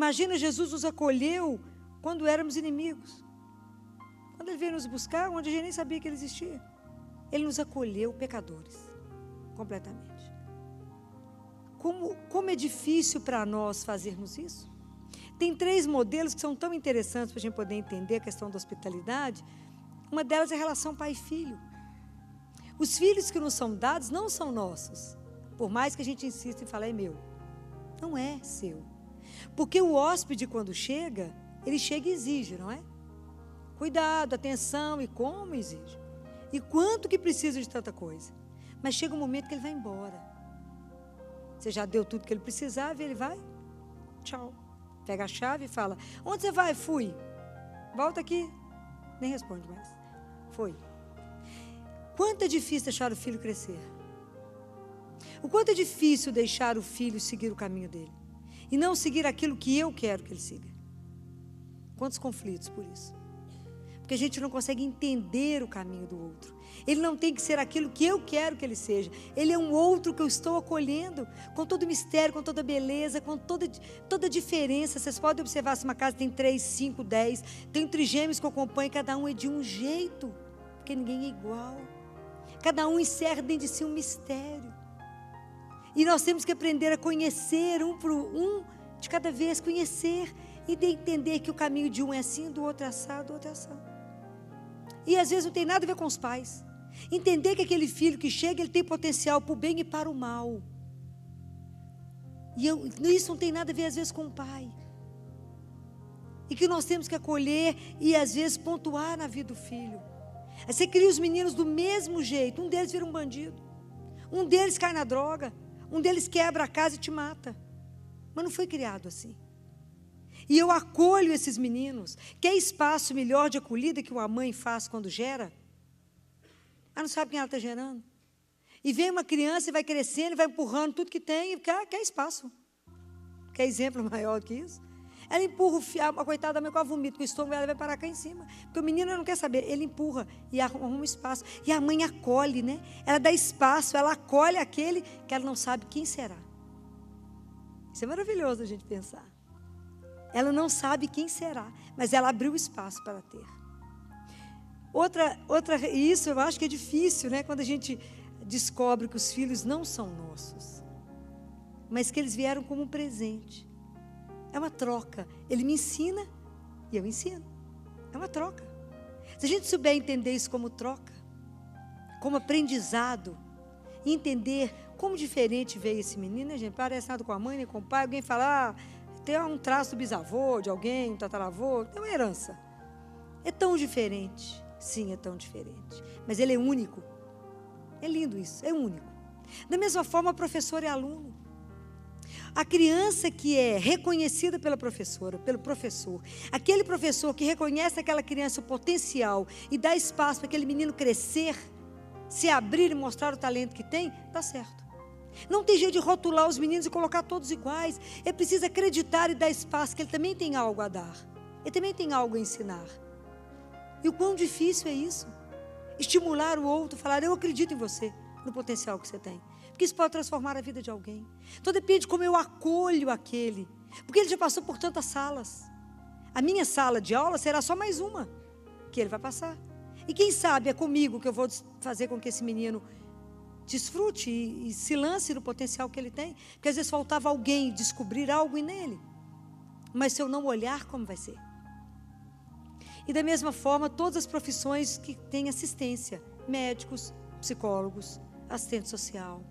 Imagina, Jesus nos acolheu quando éramos inimigos. Quando Ele veio nos buscar, onde a gente nem sabia que Ele existia. Ele nos acolheu pecadores, completamente. Como é difícil para nós fazermos isso? Tem 3 modelos que são tão interessantes para a gente poder entender a questão da hospitalidade. Uma delas é a relação pai e filho. Os filhos que nos são dados não são nossos. Por mais que a gente insista em falar, é meu. Não é seu. Porque o hóspede, quando chega, ele chega e exige, não é? Cuidado, atenção, e como exige. E quanto que precisa de tanta coisa. Mas chega um momento que ele vai embora. Você já deu tudo que ele precisava e ele vai? Tchau. Pega a chave e fala, onde você vai? Fui. Volta aqui. Nem responde mais. Foi. Quanto é difícil deixar o filho crescer. O quanto é difícil deixar o filho seguir o caminho dele. E não seguir aquilo que eu quero que ele siga. Quantos conflitos por isso. Porque a gente não consegue entender o caminho do outro. Ele não tem que ser aquilo que eu quero que ele seja. Ele é um outro que eu estou acolhendo, com todo o mistério, com toda a beleza, com toda a diferença. Vocês podem observar se uma casa tem 3, 5, 10, tem trigêmeos que eu acompanho, cada um é de um jeito, porque ninguém é igual. Cada um encerra dentro de si um mistério. E nós temos que aprender a conhecer um de cada vez, conhecer e de entender que o caminho de um é assim, do outro é assado, do outro é assado. E às vezes não tem nada a ver com os pais. Entender que aquele filho que chega, ele tem potencial para o bem e para o mal. E isso não tem nada a ver às vezes com o pai. E que nós temos que acolher e às vezes pontuar na vida do filho. Aí você cria os meninos do mesmo jeito. Um deles vira um bandido. Um deles cai na droga. Um deles quebra a casa e te mata. Mas não foi criado assim. E eu acolho esses meninos. Quer espaço melhor de acolhida que uma mãe faz quando gera? Ela não sabe quem ela está gerando. E vem uma criança e vai crescendo, e vai empurrando tudo que tem, e quer espaço. Quer exemplo maior do que isso? Ela empurra a coitada da mãe com a vomita, com o estômago, ela vai parar cá em cima. Porque o menino não quer saber, ele empurra e arruma um espaço. E a mãe acolhe, né? Ela dá espaço, ela acolhe aquele que ela não sabe quem será. Isso é maravilhoso a gente pensar. Ela não sabe quem será, mas ela abriu espaço para ter. Isso eu acho que é difícil, né? Quando a gente descobre que os filhos não são nossos, mas que eles vieram como um presente. É uma troca. Ele me ensina e eu ensino. É uma troca. Se a gente souber entender isso como troca, como aprendizado, e entender como diferente veio esse menino, né, gente? Parece nada com a mãe, nem com o pai. Alguém fala, tem um traço do bisavô, de alguém, um tataravô, tem uma herança. É tão diferente. Sim, é tão diferente. Mas ele é único. É lindo isso, é único. Da mesma forma, professor e aluno. A criança que é reconhecida pela professora, pelo professor, aquele professor que reconhece aquela criança o potencial e dá espaço para aquele menino crescer, se abrir e mostrar o talento que tem, dá certo. Não tem jeito de rotular os meninos e colocar todos iguais. É preciso acreditar e dar espaço, que ele também tem algo a dar. Ele também tem algo a ensinar. E o quão difícil é isso? Estimular o outro, falar, eu acredito em você, no potencial que você tem. Porque isso pode transformar a vida de alguém. Então depende de como eu acolho aquele. Porque ele já passou por tantas salas. A minha sala de aula será só mais uma que ele vai passar. E quem sabe é comigo que eu vou fazer com que esse menino desfrute e se lance no potencial que ele tem. Porque às vezes faltava alguém descobrir algo nele. Mas se eu não olhar, como vai ser? E da mesma forma, todas as profissões que têm assistência, médicos, psicólogos, assistente social,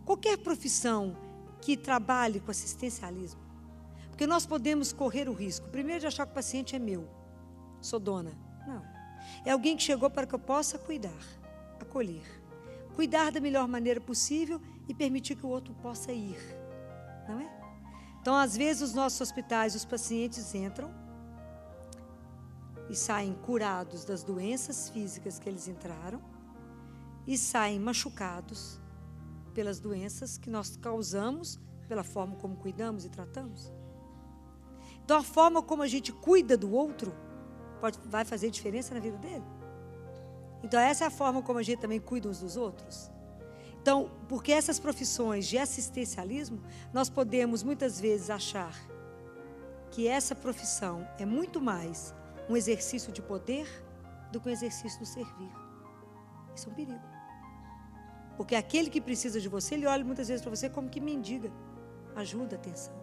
qualquer profissão que trabalhe com assistencialismo, porque nós podemos correr o risco, primeiro de achar que o paciente é meu, sou dona, não, é alguém que chegou para que eu possa cuidar, acolher, cuidar da melhor maneira possível e permitir que o outro possa ir, não é? Então, às vezes, os nossos hospitais, os pacientes entram e saem curados das doenças físicas que eles entraram e saem machucados pelas doenças que nós causamos, pela forma como cuidamos e tratamos. Então, a forma como a gente cuida do outro vai fazer diferença na vida dele. Então, essa é a forma como a gente também cuida uns dos outros. Então, porque essas profissões de assistencialismo, nós podemos muitas vezes achar que essa profissão é muito mais um exercício de poder do que um exercício do servir. Isso é um perigo. Porque aquele que precisa de você, ele olha muitas vezes para você como que mendiga. Ajuda, atenção.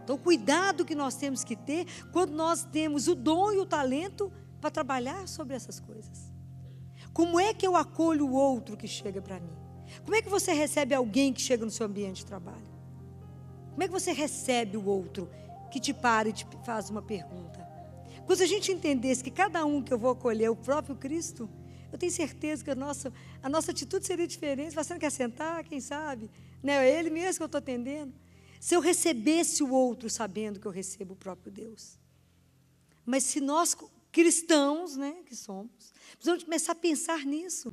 Então, cuidado que nós temos que ter quando nós temos o dom e o talento para trabalhar sobre essas coisas. Como é que eu acolho o outro que chega para mim? Como é que você recebe alguém que chega no seu ambiente de trabalho? Como é que você recebe o outro que te para e te faz uma pergunta? Quando a gente entendesse que cada um que eu vou acolher é o próprio Cristo, eu tenho certeza que a nossa atitude seria diferente. Você não quer sentar, quem sabe? Não é ele mesmo que eu estou atendendo? Se eu recebesse o outro sabendo que eu recebo o próprio Deus. Mas se nós, cristãos, né, que somos, precisamos começar a pensar nisso.